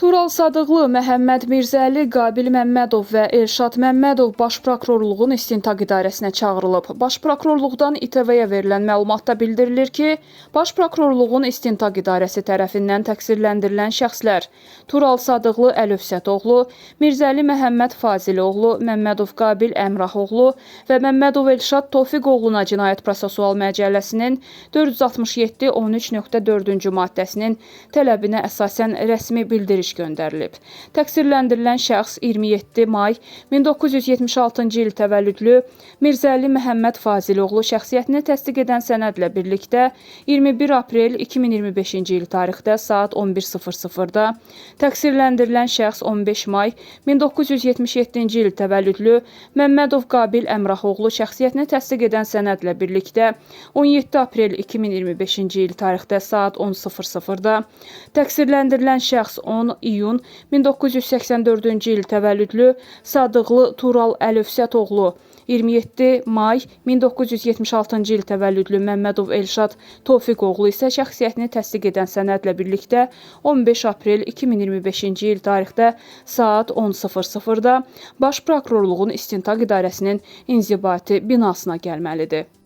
Tural Sadıqlı, Məhəmməd Mirzəli, Qabil Məmmədov və Elşad Məmmədov Baş Prokurorluğun İstintaq İdarəsinə çağırılıb. Baş Prokurorluqdan İTV-yə verilən məlumatda bildirilir ki, Baş Prokurorluğun İstintaq İdarəsi tərəfindən təqsirləndirilən şəxslər Tural Sadıqlı Əlövsətoğlu, Mirzəli Məhəmməd Faziloğlu, Məmmədov Qabil Əmrahoğlu və Məmmədov Elşad Tofiqoğluna Cinayət Prosessual Məcəlləsinin 467-13.4-cü maddəsinin tələbinə əsasən rəsmi bildiriş göndərilib. Təqsirləndirilən şəxs 27 may 1976-cı il təvəllüdlü Mirzəli Məhəmməd Faziloğlu şəxsiyyətini təsdiq edən sənədlə birlikdə 21 aprel 2025-ci il tarixdə saat 11:00-da, təqsirləndirilən şəxs 15 may 1977-ci il təvəllüdlü Məmmədov Qabil Əmrahoğlu şəxsiyyətini təsdiq edən sənədlə birlikdə 17 aprel 2025-ci il tarixdə saat 10:00-da, təqsirləndirilən şəxs 10 iyun 1984-cü il təvəllüdlü Sadıqlı Tural Əlövsətoğlu, 27 may 1976-cı il təvəllüdlü Məmmədov Elşad Tofiqoğlu isə şəxsiyyətini təsdiq edən sənədlə birlikdə 15 aprel 2025-ci il tarixdə saat 10:00-da Baş Prokurorluğun İstintaq İdarəsinin inzibati binasına gəlməlidir.